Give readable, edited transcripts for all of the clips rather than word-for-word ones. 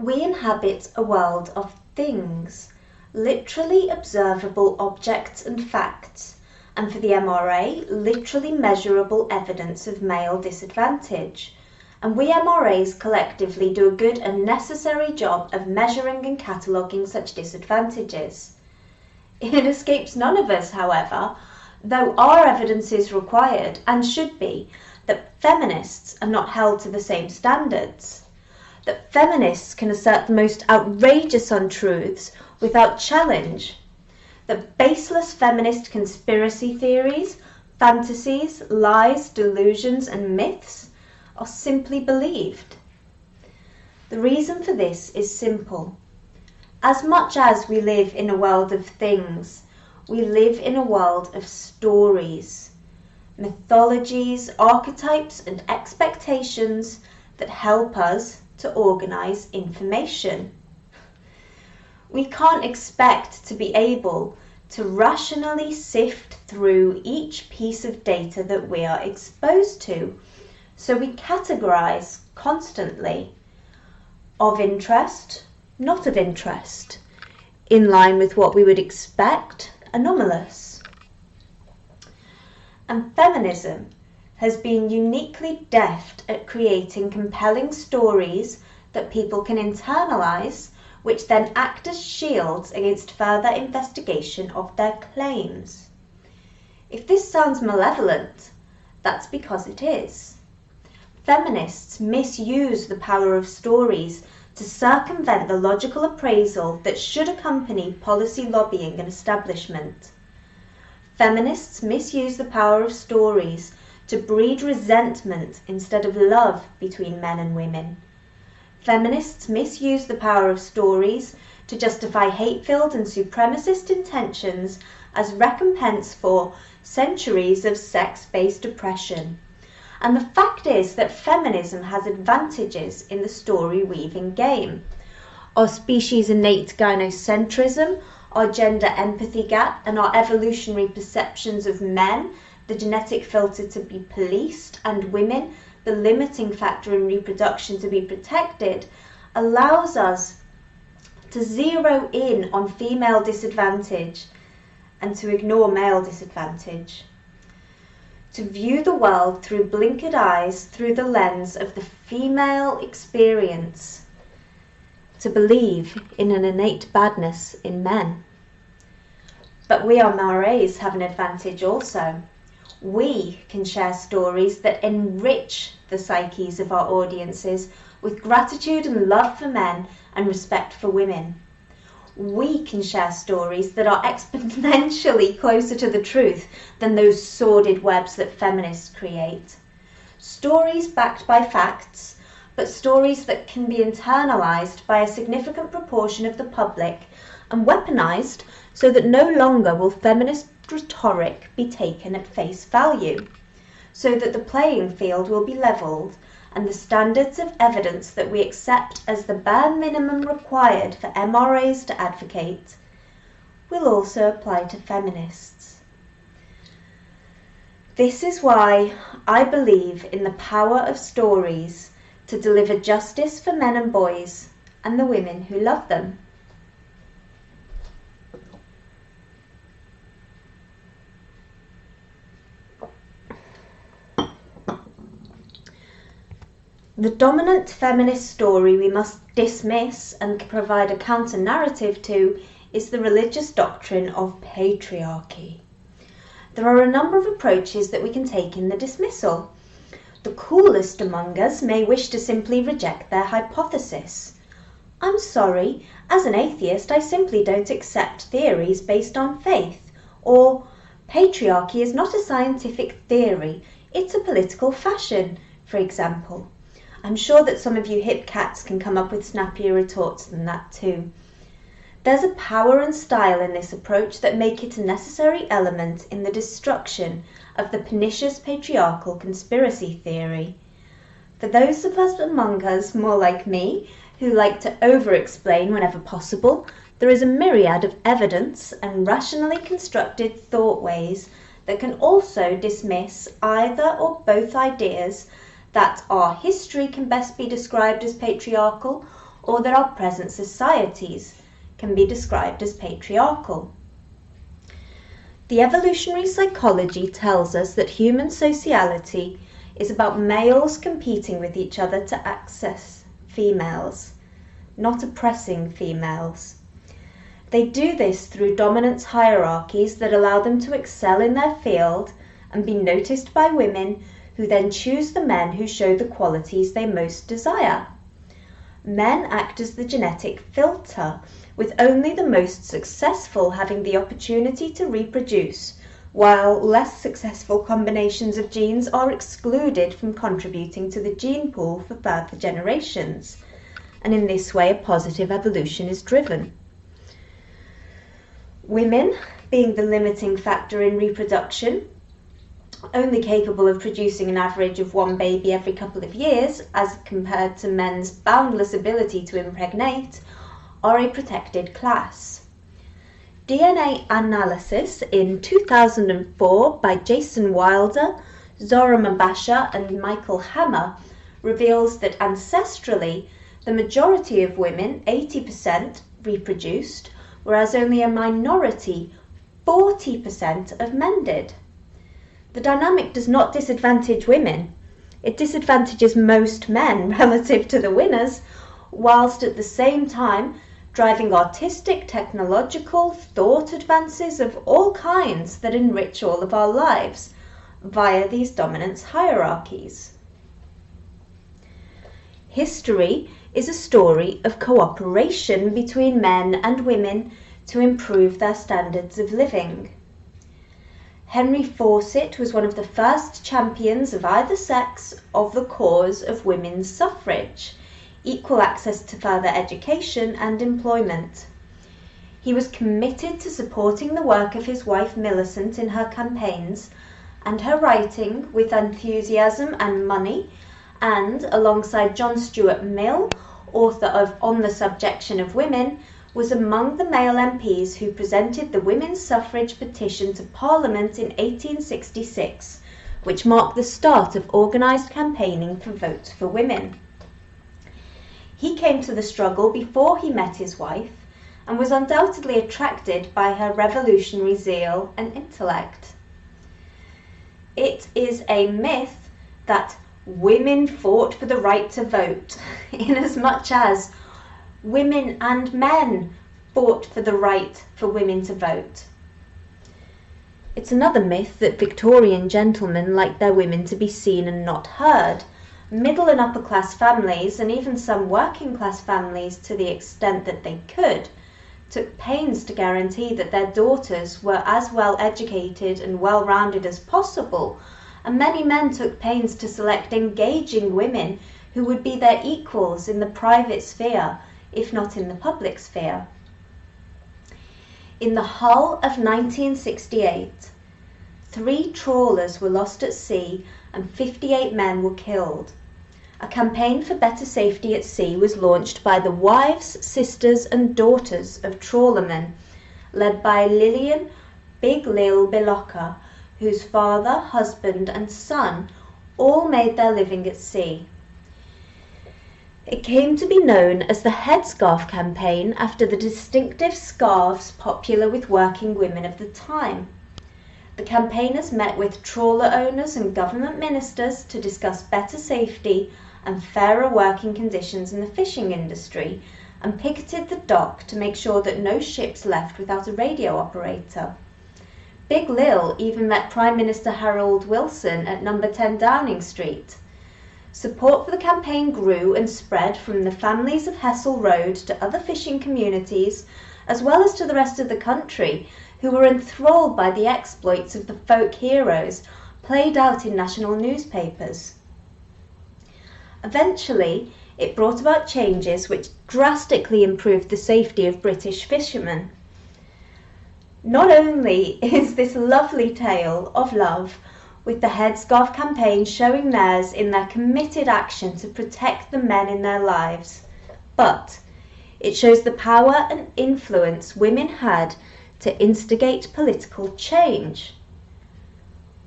We inhabit a world of things, literally observable objects and facts, and for the MRA, literally measurable evidence of male disadvantage. And we MRAs collectively do a good and necessary job of measuring and cataloguing such disadvantages. It escapes none of us, however, though our evidence is required and should be, that feminists are not held to the same standards. That feminists can assert the most outrageous untruths without challenge. That baseless feminist conspiracy theories, fantasies, lies, delusions, and myths are simply believed. The reason for this is simple. As much as we live in a world of things, we live in a world of stories, mythologies, archetypes, and expectations that help us to organize information. We can't expect to be able to rationally sift through each piece of data that we are exposed to, so we categorize constantly: of interest, not of interest, in line with what we would expect, anomalous. And feminism has been uniquely deft at creating compelling stories that people can internalize, which then act as shields against further investigation of their claims. If this sounds malevolent, that's because it is. Feminists misuse the power of stories to circumvent the logical appraisal that should accompany policy lobbying and establishment. Feminists misuse the power of stories to breed resentment instead of love between men and women. Feminists misuse the power of stories to justify hate-filled and supremacist intentions as recompense for centuries of sex-based oppression. And the fact is that feminism has advantages in the story-weaving game. Our species' innate gynocentrism, our gender empathy gap, and our evolutionary perceptions of men, the genetic filter to be policed, and women, the limiting factor in reproduction to be protected, allows us to zero in on female disadvantage and to ignore male disadvantage. To view the world through blinkered eyes through the lens of the female experience. To believe in an innate badness in men. But we MRAs have an advantage also. We can share stories that enrich the psyches of our audiences with gratitude and love for men and respect for women. We can share stories that are exponentially closer to the truth than those sordid webs that feminists create. Stories backed by facts, but stories that can be internalized by a significant proportion of the public and weaponized so that no longer will feminist rhetoric be taken at face value, so that the playing field will be leveled and the standards of evidence that we accept as the bare minimum required for MRAs to advocate will also apply to feminists. This is why I believe in the power of stories to deliver justice for men and boys and the women who love them. The dominant feminist story we must dismiss and provide a counter-narrative to is the religious doctrine of patriarchy. There are a number of approaches that we can take in the dismissal. The coolest among us may wish to simply reject their hypothesis. I'm sorry, as an atheist I simply don't accept theories based on faith. Or, patriarchy is not a scientific theory, it's a political fashion, for example. I'm sure that some of you hip cats can come up with snappier retorts than that too. There's a power and style in this approach that make it a necessary element in the destruction of the pernicious patriarchal conspiracy theory. For those of us among us more like me, who like to over-explain whenever possible, there is a myriad of evidence and rationally constructed thought ways that can also dismiss either or both ideas that our history can best be described as patriarchal, or that our present societies can be described as patriarchal. The evolutionary psychology tells us that human sociality is about males competing with each other to access females, not oppressing females. They do this through dominance hierarchies that allow them to excel in their field and be noticed by women, who then choose the men who show the qualities they most desire. Men act as the genetic filter, with only the most successful having the opportunity to reproduce, while less successful combinations of genes are excluded from contributing to the gene pool for further generations, and in this way a positive evolution is driven. Women, being the limiting factor in reproduction, only capable of producing an average of one baby every couple of years, as compared to men's boundless ability to impregnate, are a protected class. DNA analysis in 2004 by Jason Wilder, Zora Mabasha and Michael Hammer reveals that ancestrally the majority of women, 80%, reproduced, whereas only a minority, 40%, of men did. The dynamic does not disadvantage women. It disadvantages most men relative to the winners, whilst at the same time driving artistic, technological, thought advances of all kinds that enrich all of our lives via these dominance hierarchies. History is a story of cooperation between men and women to improve their standards of living. Henry Fawcett was one of the first champions of either sex of the cause of women's suffrage, equal access to further education and employment. He was committed to supporting the work of his wife Millicent in her campaigns, and her writing with enthusiasm and money, and alongside John Stuart Mill, author of On the Subjection of Women, was among the male MPs who presented the women's suffrage petition to Parliament in 1866, which marked the start of organised campaigning for votes for women. He came to the struggle before he met his wife and was undoubtedly attracted by her revolutionary zeal and intellect. It is a myth that women fought for the right to vote, inasmuch as women and men fought for the right for women to vote. It's another myth that Victorian gentlemen liked their women to be seen and not heard. Middle and upper class families, and even some working class families to the extent that they could, took pains to guarantee that their daughters were as well educated and well rounded as possible, and many men took pains to select engaging women who would be their equals in the private sphere, if not in the public sphere. In the Hull of 1968, 3 trawlers were lost at sea and 58 men were killed. A campaign for better safety at sea was launched by the wives, sisters and daughters of trawlermen, led by Lillian Big Lil Biloka, whose father, husband and son all made their living at sea. It came to be known as the Headscarf Campaign after the distinctive scarves popular with working women of the time. The campaigners met with trawler owners and government ministers to discuss better safety and fairer working conditions in the fishing industry, and picketed the dock to make sure that no ships left without a radio operator. Big Lil even met Prime Minister Harold Wilson at number 10 Downing Street. Support for the campaign grew and spread from the families of Hessel Road to other fishing communities, as well as to the rest of the country, who were enthralled by the exploits of the folk heroes played out in national newspapers. Eventually, it brought about changes which drastically improved the safety of British fishermen. Not only is this lovely tale of love, with the Headscarf Campaign showing theirs in their committed action to protect the men in their lives, but it shows the power and influence women had to instigate political change.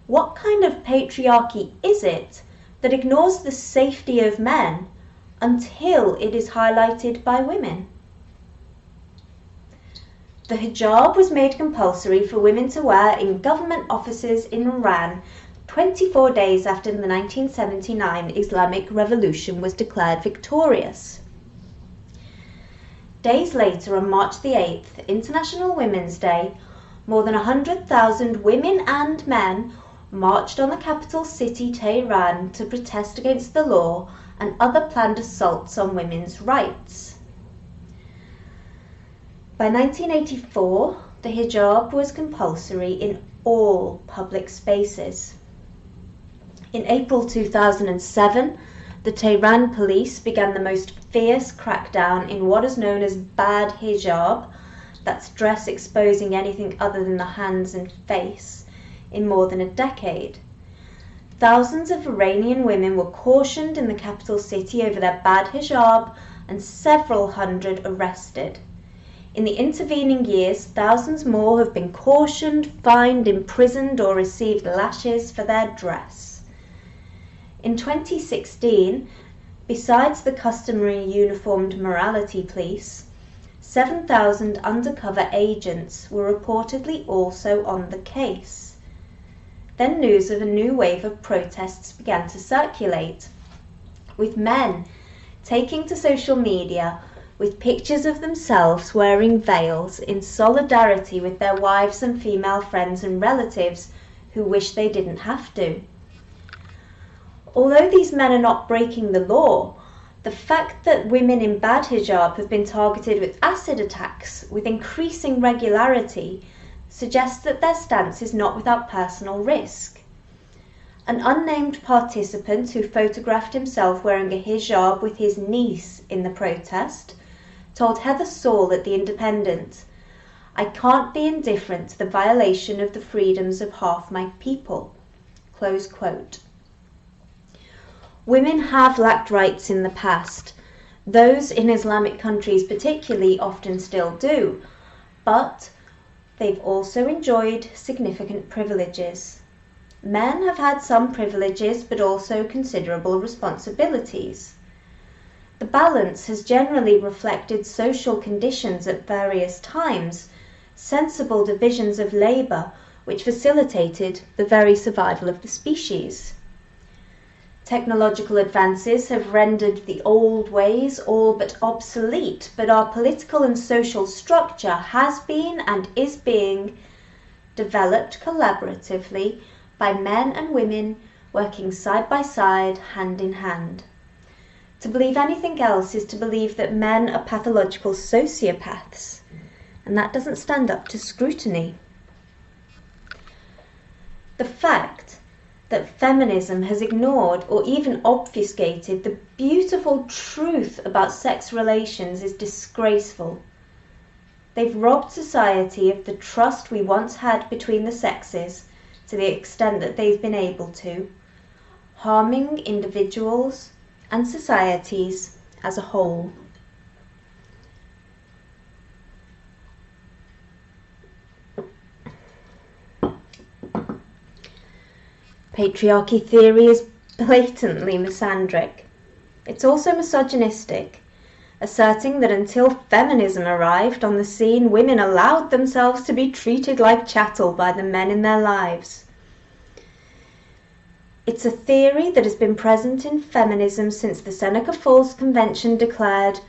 What kind of patriarchy is it that ignores the safety of men until it is highlighted by women. The hijab was made compulsory for women to wear in government offices in Iran 24 days after the 1979 Islamic Revolution was declared victorious. Days later, on March the 8th, International Women's Day, more than 100,000 women and men marched on the capital city, Tehran, to protest against the law and other planned assaults on women's rights. By 1984, the hijab was compulsory in all public spaces. In April 2007, the Tehran police began the most fierce crackdown in what is known as bad hijab, that's dress exposing anything other than the hands and face, in more than a decade. Thousands of Iranian women were cautioned in the capital city over their bad hijab and several hundred arrested. In the intervening years, thousands more have been cautioned, fined, imprisoned, or received lashes for their dress. In 2016, besides the customary uniformed morality police, 7,000 undercover agents were reportedly also on the case. Then news of a new wave of protests began to circulate, with men taking to social media with pictures of themselves wearing veils in solidarity with their wives and female friends and relatives who wish they didn't have to. Although these men are not breaking the law, the fact that women in bad hijab have been targeted with acid attacks with increasing regularity suggests that their stance is not without personal risk. An unnamed participant who photographed himself wearing a hijab with his niece in the protest told Heather Saul at The Independent, "I can't be indifferent to the violation of the freedoms of half my people." Close quote. Women have lacked rights in the past. Those in Islamic countries particularly often still do, but they've also enjoyed significant privileges. Men have had some privileges but also considerable responsibilities. The balance has generally reflected social conditions at various times, sensible divisions of labour which facilitated the very survival of the species. Technological advances have rendered the old ways all but obsolete, but our political and social structure has been and is being developed collaboratively by men and women working side by side, hand in hand. To believe anything else is to believe that men are pathological sociopaths, and that doesn't stand up to scrutiny. The fact that feminism has ignored or even obfuscated the beautiful truth about sex relations is disgraceful. They've robbed society of the trust we once had between the sexes to the extent that they've been able to, harming individuals and societies as a whole. Patriarchy theory is blatantly misandric. It's also misogynistic, asserting that until feminism arrived on the scene, women allowed themselves to be treated like chattel by the men in their lives. It's a theory that has been present in feminism since the Seneca Falls Convention declared,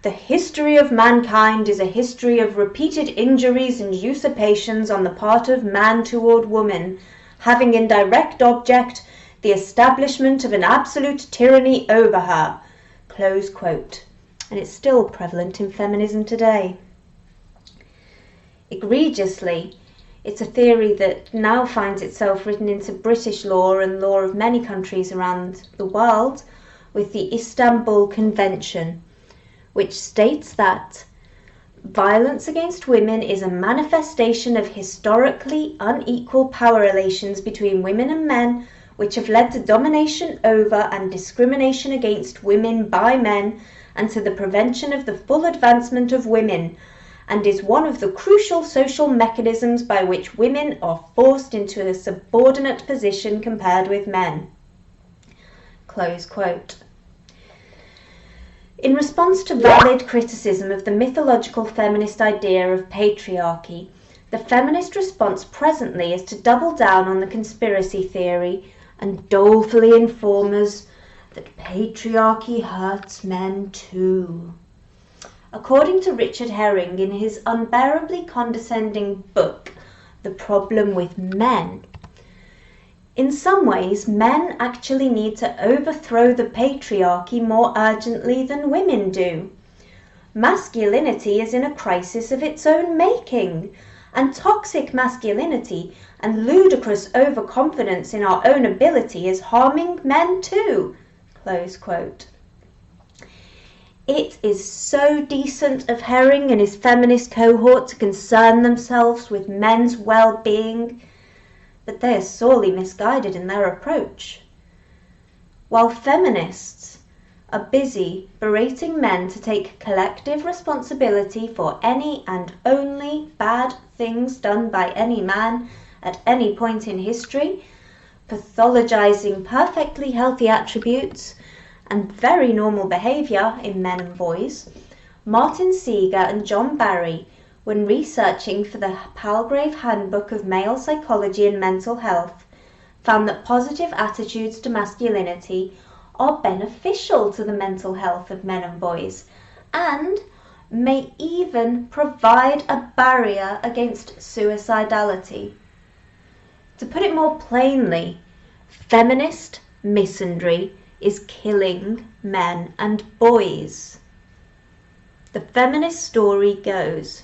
"The history of mankind is a history of repeated injuries and usurpations on the part of man toward woman, having in direct object the establishment of an absolute tyranny over her." Close quote. And it's still prevalent in feminism today. Egregiously, it's a theory that now finds itself written into British law and law of many countries around the world with the Istanbul Convention, which states that violence against women is a manifestation of historically unequal power relations between women and men, which have led to domination over and discrimination against women by men and to the prevention of the full advancement of women, and is one of the crucial social mechanisms by which women are forced into a subordinate position compared with men. Close quote. In response to valid criticism of the mythological feminist idea of patriarchy, the feminist response presently is to double down on the conspiracy theory and dolefully inform us that patriarchy hurts men too. According to Richard Herring in his unbearably condescending book, The Problem with Men, in some ways, men actually need to overthrow the patriarchy more urgently than women do. Masculinity is in a crisis of its own making, and toxic masculinity and ludicrous overconfidence in our own ability is harming men too." Close quote. It is so decent of Herring and his feminist cohort to concern themselves with men's well-being, but they are sorely misguided in their approach. While feminists are busy berating men to take collective responsibility for any and only bad things done by any man at any point in history, pathologizing perfectly healthy attributes and very normal behavior in men and boys, Martin Seeger and John Barry, when researching for the Palgrave Handbook of Male Psychology and Mental Health, found that positive attitudes to masculinity are beneficial to the mental health of men and boys, and may even provide a barrier against suicidality. To put it more plainly, feminist misandry is killing men and boys. The feminist story goes: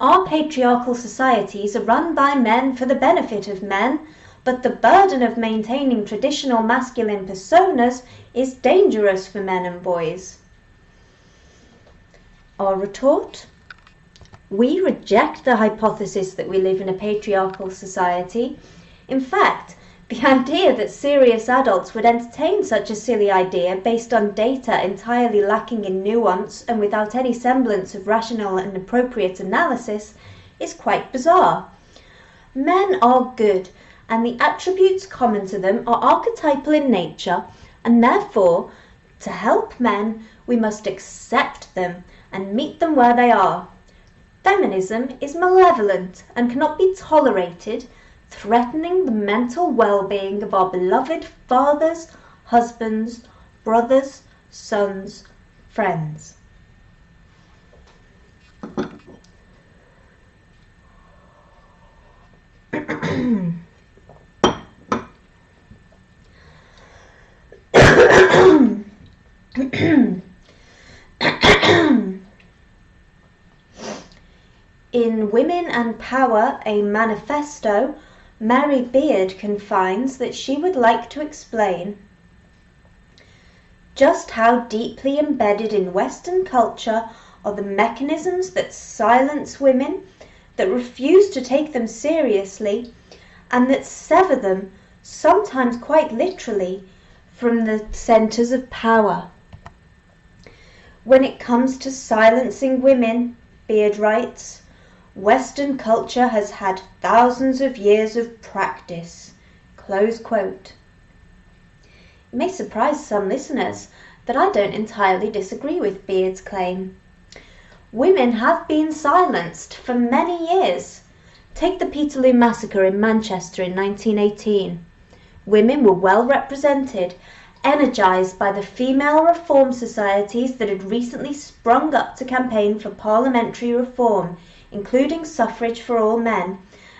our patriarchal societies are run by men for the benefit of men, but the burden of maintaining traditional masculine personas is dangerous for men and boys. Our retort? We reject the hypothesis that we live in a patriarchal society. In fact, the idea that serious adults would entertain such a silly idea based on data entirely lacking in nuance and without any semblance of rational and appropriate analysis is quite bizarre. Men are good, and the attributes common to them are archetypal in nature, and therefore, to help men, we must accept them and meet them where they are. Feminism is malevolent and cannot be tolerated, threatening the mental well-being of our beloved fathers, husbands, brothers, sons, friends. In Women and Power, a Manifesto, Mary Beard confines that she would like to explain just how deeply embedded in Western culture are the mechanisms that silence women, that refuse to take them seriously, and that sever them, sometimes quite literally, from the centers of power. When it comes to silencing women, Beard writes, Western culture has had thousands of years of practice. Close quote. It may surprise some listeners that I don't entirely disagree with Beard's claim. Women have been silenced for many years. Take the Peterloo Massacre in Manchester in 1918. Women were well represented, energised by the female reform societies that had recently sprung up to campaign for parliamentary reform, including suffrage for all men,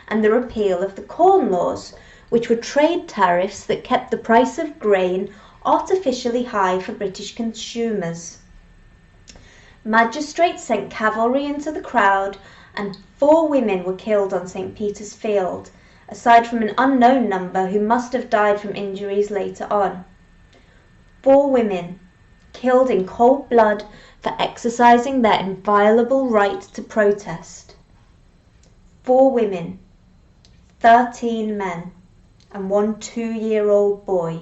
and the repeal of the Corn Laws, which were trade tariffs that kept the price of grain artificially high for British consumers. Magistrates sent cavalry into the crowd, and 4 women were killed on St. Peter's Field, aside from an unknown number who must have died from injuries later on. 4 women, killed in cold blood for exercising their inviolable right to protest. 4 women, 13 men, and 1 2-year-old boy,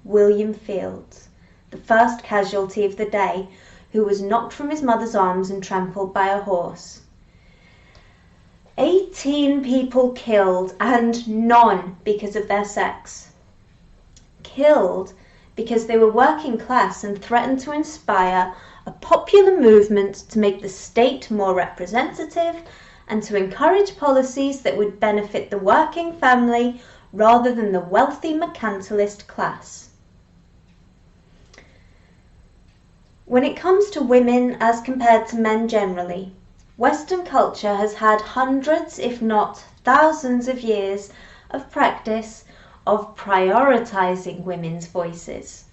William Fields, the first casualty of the day, who was knocked from his mother's arms and trampled by a horse. 18 people killed, and none because of their sex. Killed because they were working class and threatened to inspire a popular movement to make the state more representative and to encourage policies that would benefit the working family rather than the wealthy mercantilist class. When it comes to women as compared to men generally, Western culture has had hundreds, if not thousands of years of practice of prioritizing women's voices.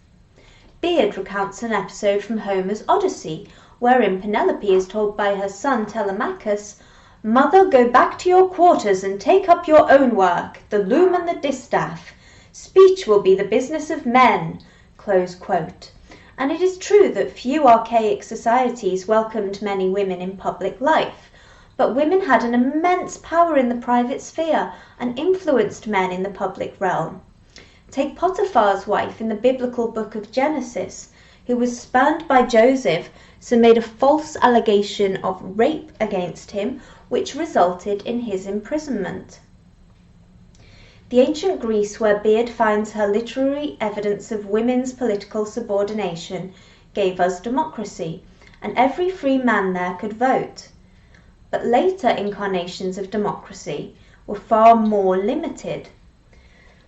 Beard recounts an episode from Homer's Odyssey, wherein Penelope is told by her son Telemachus, "Mother, go back to your quarters and take up your own work, the loom and the distaff. Speech will be the business of men." Close quote. And it is true that few archaic societies welcomed many women in public life, but women had an immense power in the private sphere and influenced men in the public realm. Take Potiphar's wife in the biblical book of Genesis, who was spurned by Joseph, so made a false allegation of rape against him, which resulted in his imprisonment. The ancient Greece, where Beard finds her literary evidence of women's political subordination, gave us democracy, and every free man there could vote. But later incarnations of democracy were far more limited.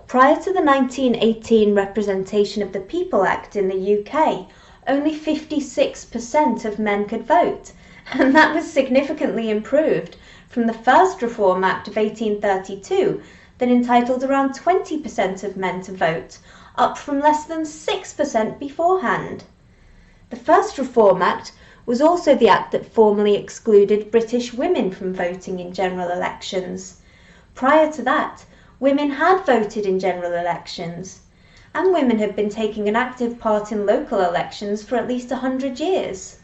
Prior to the 1918 Representation of the People Act in the UK, only 56% of men could vote, and that was significantly improved from the first Reform Act of 1832 that entitled around 20% of men to vote, up from less than 6% beforehand. The first Reform Act was also the act that formally excluded British women from voting in general elections. Prior to that, women had voted in general elections, and women had been taking an active part in local elections for at least 100 years.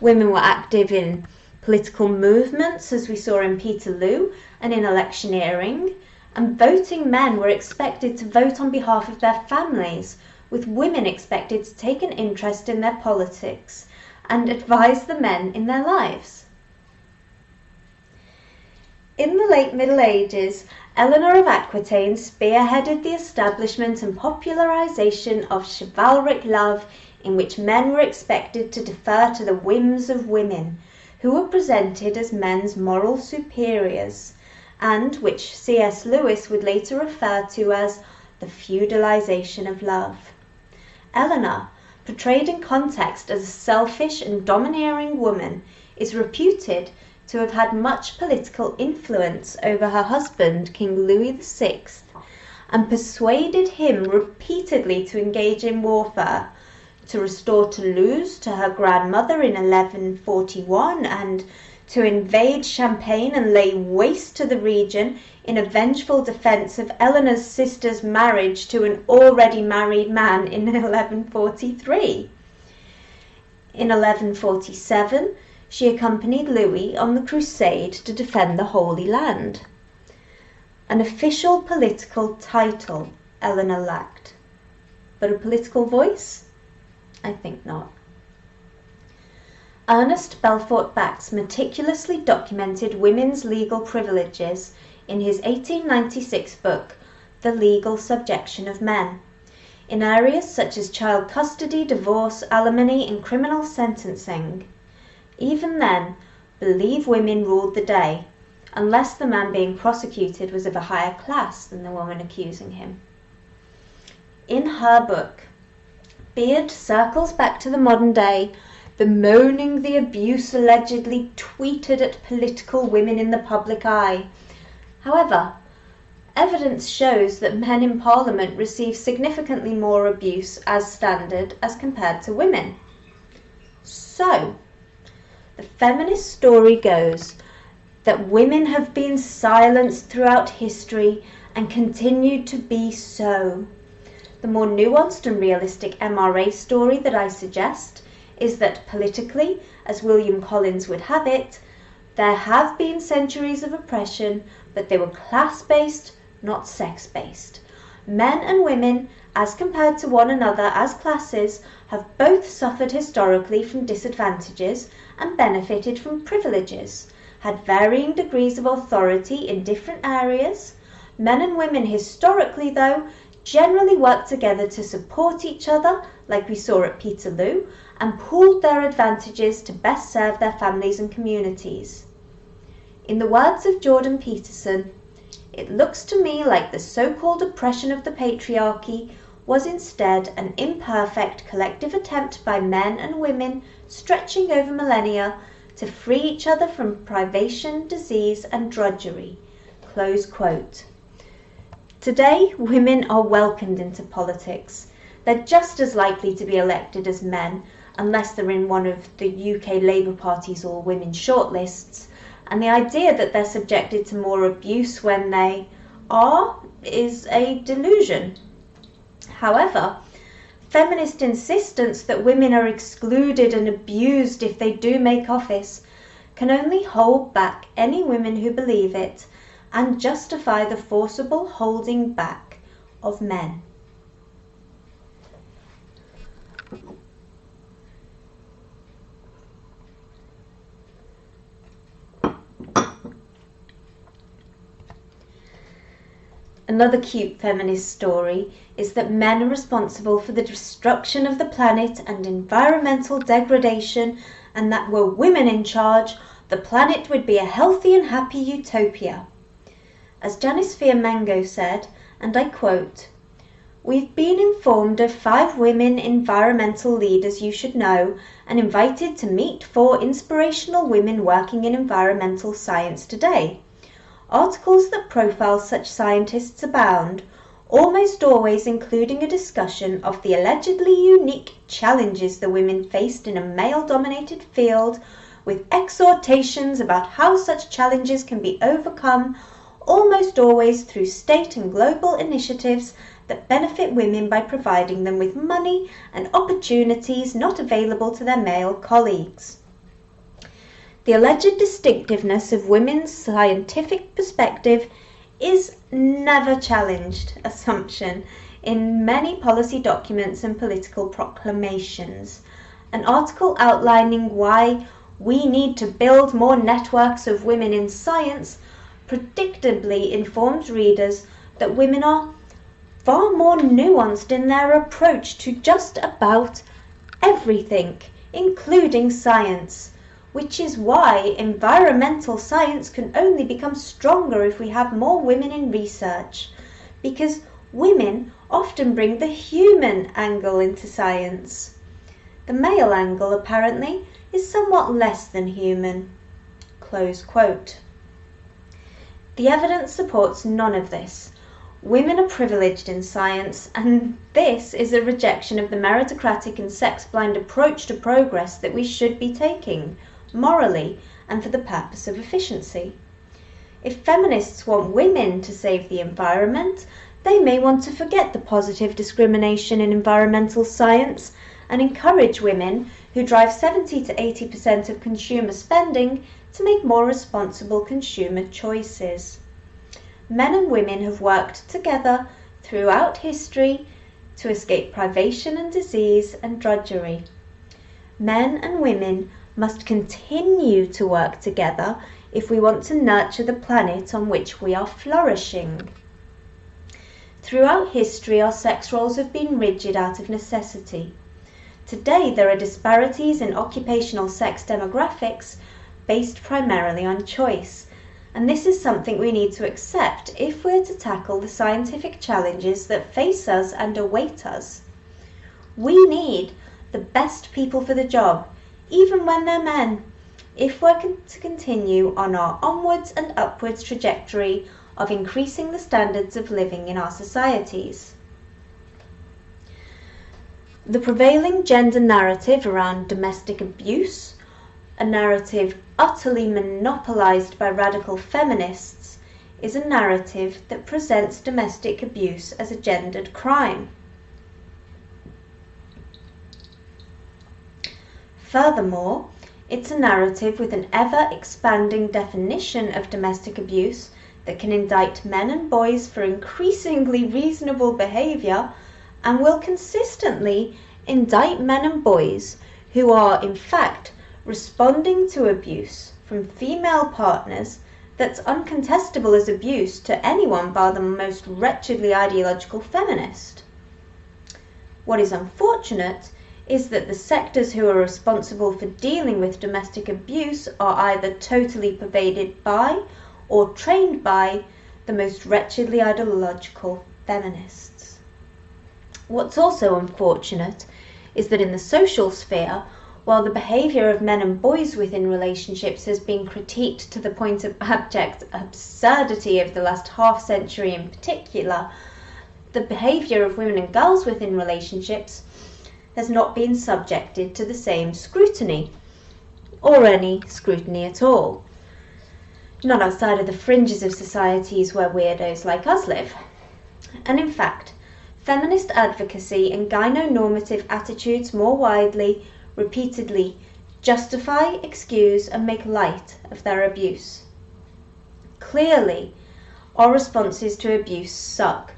Women were active in political movements, as we saw in Peterloo, and in electioneering, and voting men were expected to vote on behalf of their families, with women expected to take an interest in their politics and advise the men in their lives. In the late Middle Ages, Eleanor of Aquitaine spearheaded the establishment and popularization of chivalric love, in which men were expected to defer to the whims of women, who were presented as men's moral superiors, and which C.S. Lewis would later refer to as the feudalization of love. Eleanor, portrayed in context as a selfish and domineering woman, is reputed to have had much political influence over her husband, King Louis VI, and persuaded him repeatedly to engage in warfare, to restore Toulouse to her grandmother in 1141, and to invade Champagne and lay waste to the region in a vengeful defence of Eleanor's sister's marriage to an already married man in 1143. In 1147, she accompanied Louis on the crusade to defend the Holy Land. An official political title Eleanor lacked, but a political voice? I think not. Ernest Belfort Bax meticulously documented women's legal privileges in his 1896 book, The Legal Subjection of Men, in areas such as child custody, divorce, alimony, and criminal sentencing. Even then, believe women ruled the day, unless the man being prosecuted was of a higher class than the woman accusing him. In her book, Beard circles back to the modern day, bemoaning the abuse allegedly tweeted at political women in the public eye. However, evidence shows that men in Parliament receive significantly more abuse as standard as compared to women. So, the feminist story goes that women have been silenced throughout history and continue to be so. The more nuanced and realistic MRA story that I suggest is that politically, as William Collins would have it, there have been centuries of oppression, but they were class-based, not sex-based. Men and women, as compared to one another as classes, have both suffered historically from disadvantages and benefited from privileges, had varying degrees of authority in different areas. Men and women historically, though, generally worked together to support each other, like we saw at Peterloo, and pooled their advantages to best serve their families and communities. In the words of Jordan Peterson, "It looks to me like the so-called oppression of the patriarchy was instead an imperfect collective attempt by men and women stretching over millennia to free each other from privation, disease, and drudgery." Close quote. Today, women are welcomed into politics. They're just as likely to be elected as men, unless they're in one of the UK Labour Party's all-women shortlists, and the idea that they're subjected to more abuse when they are is a delusion. However, feminist insistence that women are excluded and abused if they do make office can only hold back any women who believe it and justify the forcible holding back of men. Another cute feminist story is that men are responsible for the destruction of the planet and environmental degradation, and that were women in charge, the planet would be a healthy and happy utopia. As Janice Fiamengo said, and I quote, "We've been informed of 5 women environmental leaders you should know and invited to meet 4 inspirational women working in environmental science today. Articles that profile such scientists abound, almost always including a discussion of the allegedly unique challenges the women faced in a male-dominated field, with exhortations about how such challenges can be overcome, almost always through state and global initiatives that benefit women by providing them with money and opportunities not available to their male colleagues." The alleged distinctiveness of women's scientific perspective is never challenged assumption in many policy documents and political proclamations. An article outlining why we need to build more networks of women in science predictably informs readers that women are far more nuanced in their approach to just about everything, including science, which is why environmental science can only become stronger if we have more women in research, because women often bring the human angle into science. The male angle, apparently, is somewhat less than human. Close quote. The evidence supports none of this. Women are privileged in science, and this is a rejection of the meritocratic and sex-blind approach to progress that we should be taking, morally and for the purpose of efficiency. If feminists want women to save the environment, they may want to forget the positive discrimination in environmental science and encourage women who drive 70 to 80% of consumer spending to make more responsible consumer choices. Men and women have worked together throughout history to escape privation and disease and drudgery. Men and women must continue to work together if we want to nurture the planet on which we are flourishing. Throughout history, our sex roles have been rigid out of necessity. Today, there are disparities in occupational sex demographics based primarily on choice, and this is something we need to accept if we're to tackle the scientific challenges that face us and await us. We need the best people for the job, even when they're men, if we're to continue on our onwards and upwards trajectory of increasing the standards of living in our societies. The prevailing gender narrative around domestic abuse, a narrative utterly monopolized by radical feminists, is a narrative that presents domestic abuse as a gendered crime. Furthermore, it's a narrative with an ever-expanding definition of domestic abuse that can indict men and boys for increasingly reasonable behaviour and will consistently indict men and boys who are, in fact, responding to abuse from female partners that's uncontestable as abuse to anyone bar the most wretchedly ideological feminist. What is unfortunate is that the sectors who are responsible for dealing with domestic abuse are either totally pervaded by or trained by the most wretchedly ideological feminists. What's also unfortunate is that in the social sphere, while the behaviour of men and boys within relationships has been critiqued to the point of abject absurdity over the last half-century in particular, the behaviour of women and girls within relationships has not been subjected to the same scrutiny, or any scrutiny at all. Not outside of the fringes of societies where weirdos like us live. And in fact, feminist advocacy and gynonormative attitudes more widely, repeatedly, justify, excuse, and make light of their abuse. Clearly, our responses to abuse suck.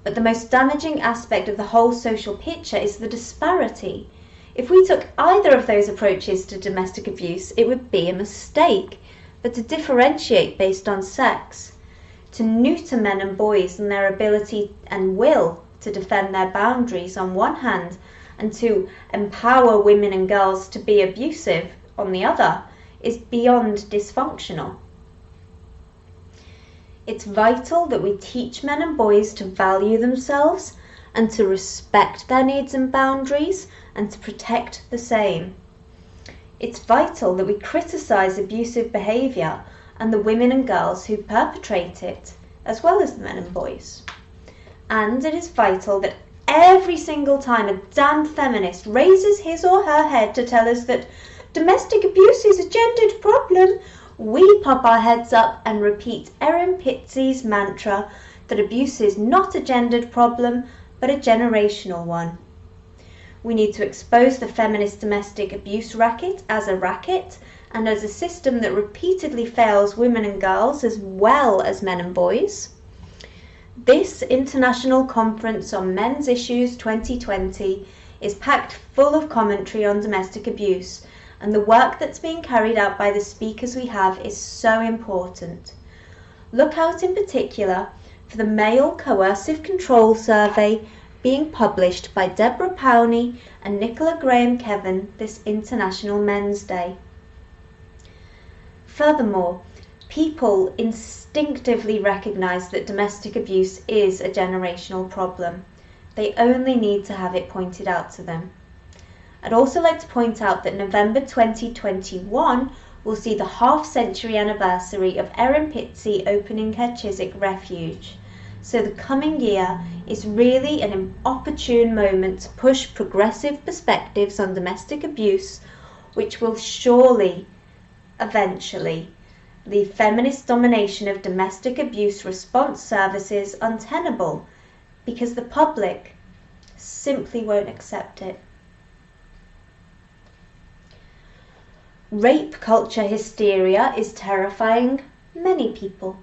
But the most damaging aspect of the whole social picture is the disparity. If we took either of those approaches to domestic abuse, it would be a mistake. But to differentiate based on sex, to neuter men and boys and their ability and will to defend their boundaries on one hand, and to empower women and girls to be abusive on the other, is beyond dysfunctional. It's vital that we teach men and boys to value themselves and to respect their needs and boundaries and to protect the same. It's vital that we criticise abusive behaviour and the women and girls who perpetrate it, as well as the men and boys. And it is vital that every single time a damn feminist raises his or her head to tell us that domestic abuse is a gendered problem, we pop our heads up and repeat Erin Pizzey's mantra that abuse is not a gendered problem, but a generational one. We need to expose the feminist domestic abuse racket as a racket and as a system that repeatedly fails women and girls as well as men and boys. This International Conference on Men's Issues 2020 is packed full of commentary on domestic abuse, and the work that's being carried out by the speakers we have is so important. Look out in particular for the Male Coercive Control Survey being published by Deborah Powney and Nicola Graham-Kevin this International Men's Day. Furthermore, people instinctively recognise that domestic abuse is a generational problem. They only need to have it pointed out to them. I'd also like to point out that November 2021 will see the half-century anniversary of Erin Pizzey opening her Chiswick refuge. So the coming year is really an opportune moment to push progressive perspectives on domestic abuse, which will surely, eventually, leave feminist domination of domestic abuse response services untenable, because the public simply won't accept it. Rape culture hysteria is terrifying many people.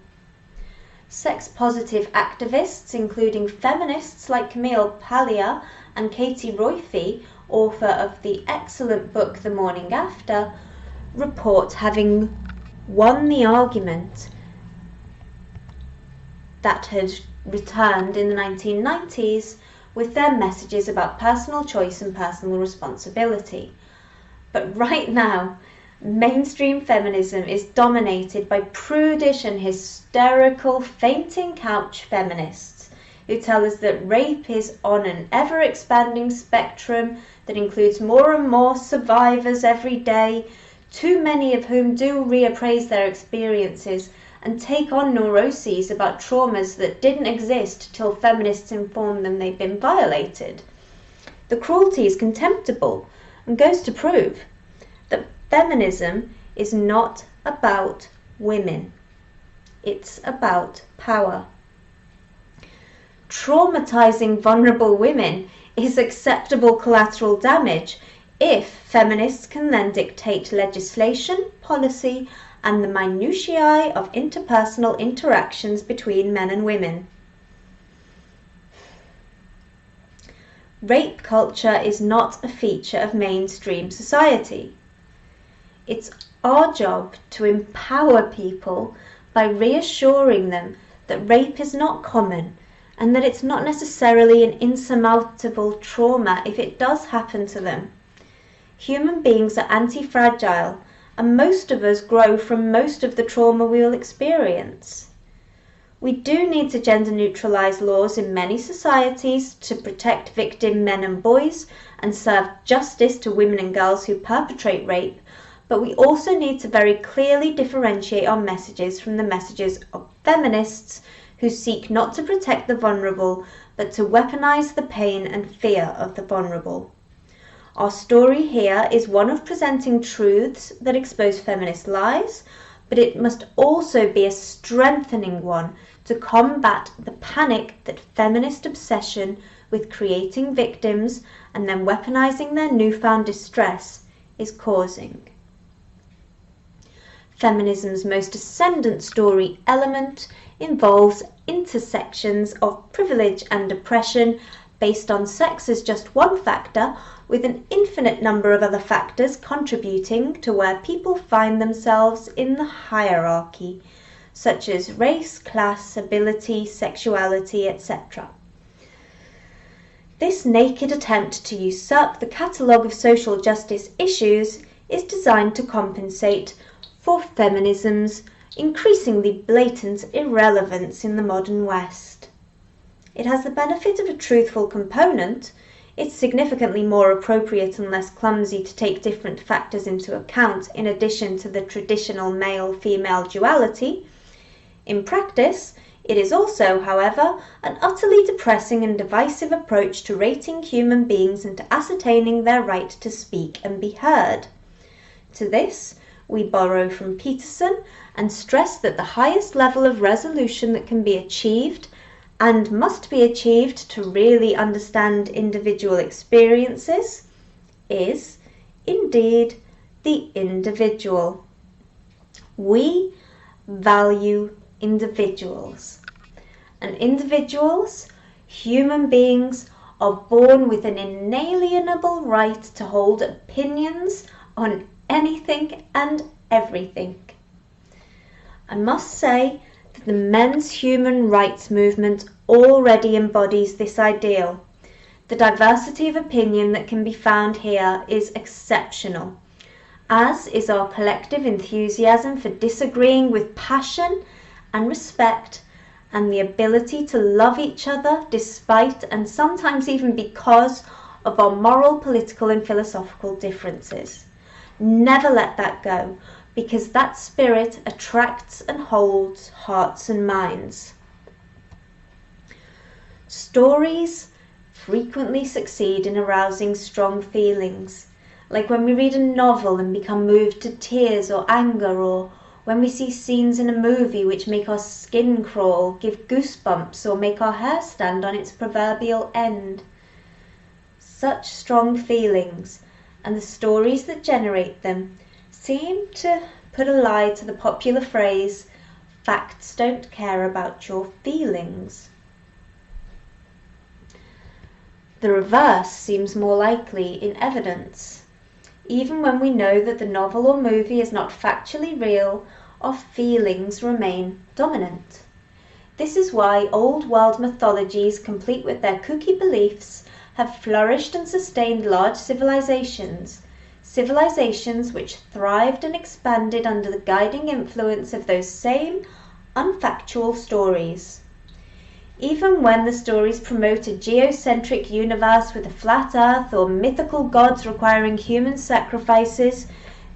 Sex-positive activists, including feminists like Camille Paglia and Katie Roiphe, author of the excellent book The Morning After, report having won the argument that had returned in the 1990s with their messages about personal choice and personal responsibility. But right now, mainstream feminism is dominated by prudish and hysterical fainting couch feminists who tell us that rape is on an ever-expanding spectrum that includes more and more survivors every day, too many of whom do reappraise their experiences and take on neuroses about traumas that didn't exist till feminists informed them they'd been violated. The cruelty is contemptible and goes to prove that feminism is not about women. It's about power. Traumatizing vulnerable women is acceptable collateral damage if feminists can then dictate legislation, policy, and the minutiae of interpersonal interactions between men and women. Rape culture is not a feature of mainstream society. It's our job to empower people by reassuring them that rape is not common and that it's not necessarily an insurmountable trauma if it does happen to them. Human beings are anti-fragile, and most of us grow from most of the trauma we will experience. We do need to gender-neutralise laws in many societies to protect victim men and boys and serve justice to women and girls who perpetrate rape, but we also need to very clearly differentiate our messages from the messages of feminists who seek not to protect the vulnerable, but to weaponize the pain and fear of the vulnerable. Our story here is one of presenting truths that expose feminist lies, but it must also be a strengthening one to combat the panic that feminist obsession with creating victims and then weaponizing their newfound distress is causing. Feminism's most ascendant story element involves intersections of privilege and oppression based on sex as just one factor, with an infinite number of other factors contributing to where people find themselves in the hierarchy, such as race, class, ability, sexuality, etc. This naked attempt to usurp the catalogue of social justice issues is designed to compensate for feminism's increasingly blatant irrelevance in the modern West. It has the benefit of a truthful component. It's significantly more appropriate and less clumsy to take different factors into account in addition to the traditional male-female duality. In practice, it is also, however, an utterly depressing and divisive approach to rating human beings and to ascertaining their right to speak and be heard. To this, we borrow from Peterson and stress that the highest level of resolution that can be achieved and must be achieved to really understand individual experiences is, indeed, the individual. We value individuals. And individuals, human beings, are born with an inalienable right to hold opinions on anything and everything. I must say that the men's human rights movement already embodies this ideal. The diversity of opinion that can be found here is exceptional, as is our collective enthusiasm for disagreeing with passion and respect, and the ability to love each other despite and sometimes even because of our moral, political and philosophical differences. Never let that go, because that spirit attracts and holds hearts and minds. Stories frequently succeed in arousing strong feelings, like when we read a novel and become moved to tears or anger, or when we see scenes in a movie which make our skin crawl, give goosebumps, or make our hair stand on its proverbial end. Such strong feelings, and the stories that generate them, seem to put a lie to the popular phrase, "Facts don't care about your feelings." The reverse seems more likely in evidence. Even when we know that the novel or movie is not factually real, our feelings remain dominant. This is why old world mythologies, complete with their kooky beliefs, have flourished and sustained large civilizations, civilizations which thrived and expanded under the guiding influence of those same unfactual stories. Even when the stories promote a geocentric universe with a flat earth, or mythical gods requiring human sacrifices,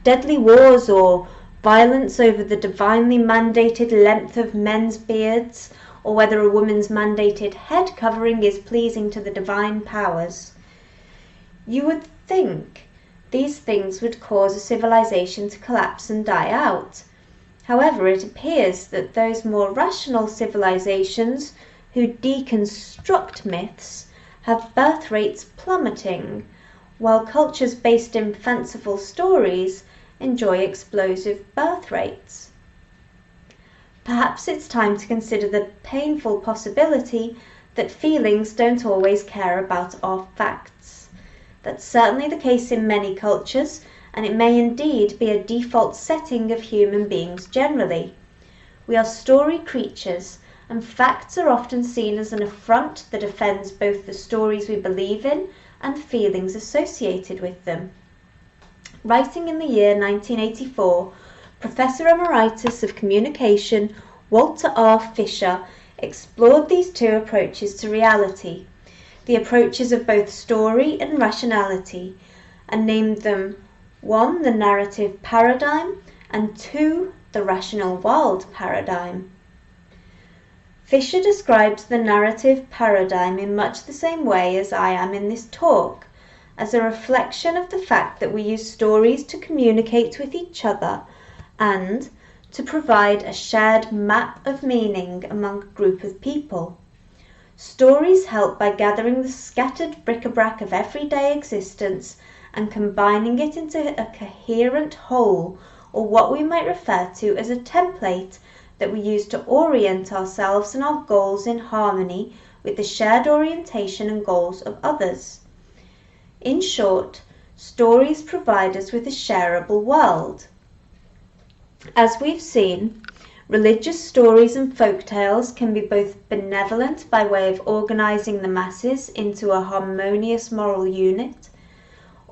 deadly wars, or violence over the divinely mandated length of men's beards, or whether a woman's mandated head covering is pleasing to the divine powers, you would think these things would cause a civilization to collapse and die out. However, it appears that those more rational civilizations who deconstruct myths have birth rates plummeting, while cultures based in fanciful stories enjoy explosive birth rates. Perhaps it's time to consider the painful possibility that feelings don't always care about our facts. That's certainly the case in many cultures, and it may indeed be a default setting of human beings generally. We are story creatures, and facts are often seen as an affront that offends both the stories we believe in and feelings associated with them. Writing in the year 1984, Professor Emeritus of Communication Walter R. Fisher explored these two approaches to reality, the approaches of both story and rationality, and named them 1. The narrative paradigm, and 2. The rational world paradigm. Fisher describes the narrative paradigm in much the same way as I am in this talk, as a reflection of the fact that we use stories to communicate with each other and to provide a shared map of meaning among a group of people. Stories help by gathering the scattered bric-a-brac of everyday existence and combining it into a coherent whole, or what we might refer to as a template that we use to orient ourselves and our goals in harmony with the shared orientation and goals of others. In short, stories provide us with a shareable world. As we've seen, religious stories and folk tales can be both benevolent by way of organising the masses into a harmonious moral unit,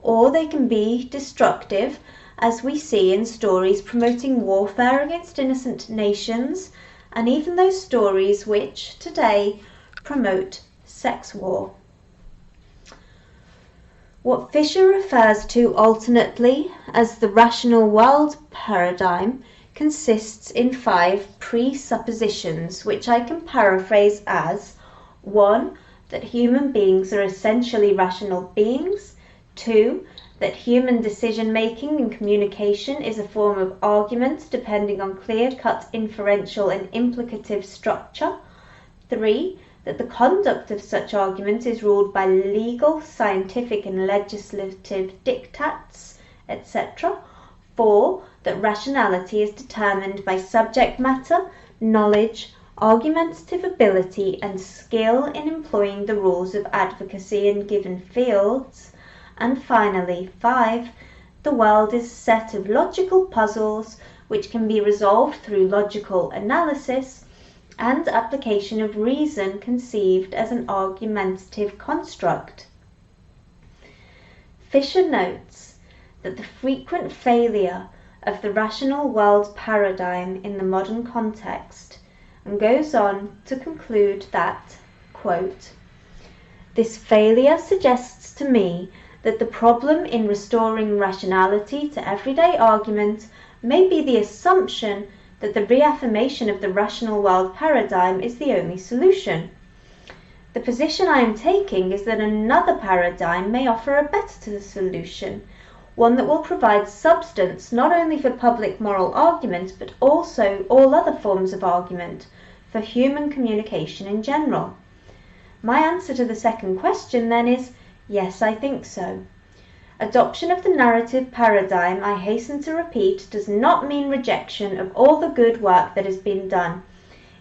or they can be destructive, as we see in stories promoting warfare against innocent nations, and even those stories which, today, promote sex war. What Fisher refers to alternately as the rational world paradigm consists in 5 presuppositions, which I can paraphrase as 1. That human beings are essentially rational beings. 2. That human decision-making and communication is a form of argument depending on clear-cut inferential and implicative structure. 3. That the conduct of such argument is ruled by legal, scientific and legislative diktats, etc. 4. That rationality is determined by subject matter, knowledge, argumentative ability and skill in employing the rules of advocacy in given fields. And finally, 5. The world is a set of logical puzzles which can be resolved through logical analysis and application of reason conceived as an argumentative construct. Fisher notes that the frequent failure of the rational world paradigm in the modern context, and goes on to conclude that, quote, "This failure suggests to me that the problem in restoring rationality to everyday argument may be the assumption that the reaffirmation of the rational world paradigm is the only solution. The position I am taking is that another paradigm may offer a better solution, one that will provide substance not only for public moral argument, but also all other forms of argument, for human communication in general." My answer to the second question then is, yes, I think so. Adoption of the narrative paradigm, I hasten to repeat, does not mean rejection of all the good work that has been done.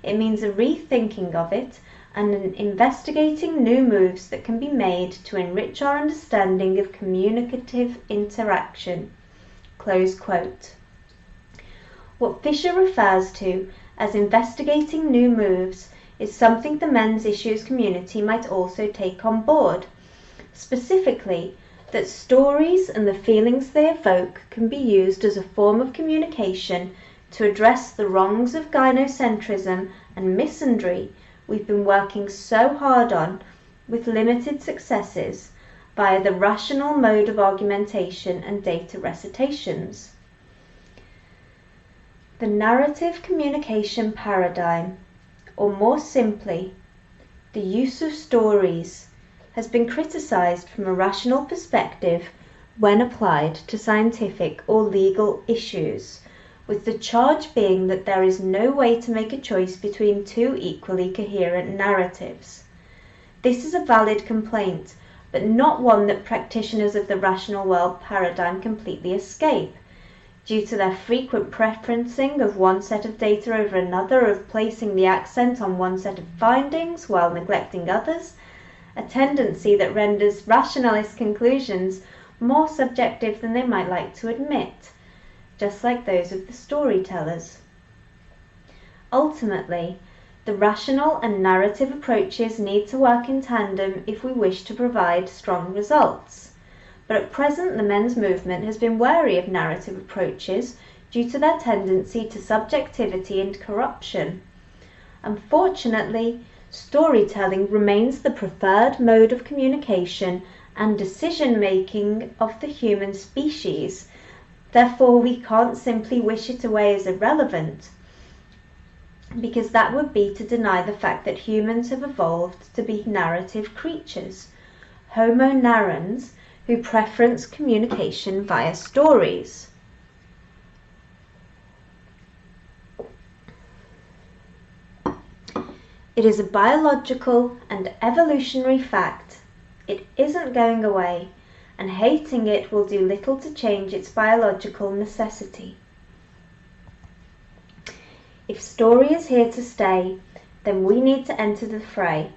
It means a rethinking of it and an investigating new moves that can be made to enrich our understanding of communicative interaction. Close quote. What Fisher refers to as investigating new moves is something the men's issues community might also take on board. Specifically, that stories and the feelings they evoke can be used as a form of communication to address the wrongs of gynocentrism and misandry we've been working so hard on, with limited successes, via the rational mode of argumentation and data recitations. The narrative communication paradigm, or more simply, the use of stories, has been criticized from a rational perspective when applied to scientific or legal issues, with the charge being that there is no way to make a choice between two equally coherent narratives. This is a valid complaint, but not one that practitioners of the rational world paradigm completely escape, due to their frequent preferencing of one set of data over another, of placing the accent on one set of findings while neglecting others, a tendency that renders rationalist conclusions more subjective than they might like to admit, just like those of the storytellers. Ultimately, the rational and narrative approaches need to work in tandem if we wish to provide strong results. But at present, the men's movement has been wary of narrative approaches due to their tendency to subjectivity and corruption. Unfortunately, storytelling remains the preferred mode of communication and decision-making of the human species. Therefore, we can't simply wish it away as irrelevant, because that would be to deny the fact that humans have evolved to be narrative creatures, homo narrans, who preference communication via stories. It is a biological and evolutionary fact. It isn't going away, and hating it will do little to change its biological necessity. If story is here to stay, then we need to enter the fray.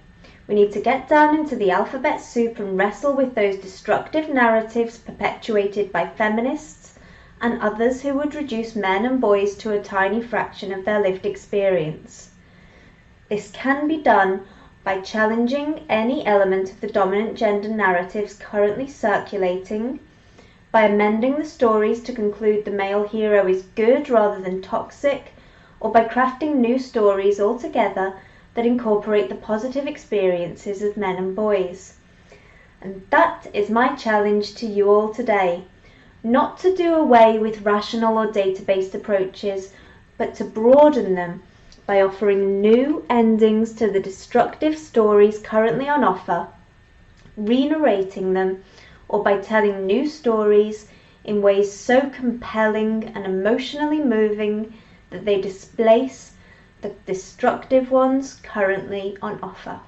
We need to get down into the alphabet soup and wrestle with those destructive narratives perpetuated by feminists and others who would reduce men and boys to a tiny fraction of their lived experience. This can be done by challenging any element of the dominant gender narratives currently circulating, by amending the stories to conclude the male hero is good rather than toxic, or by crafting new stories altogether that incorporate the positive experiences of men and boys. And that is my challenge to you all today. Not to do away with rational or data-based approaches, but to broaden them by offering new endings to the destructive stories currently on offer, re-narrating them, or by telling new stories in ways so compelling and emotionally moving that they displace the destructive ones currently on offer.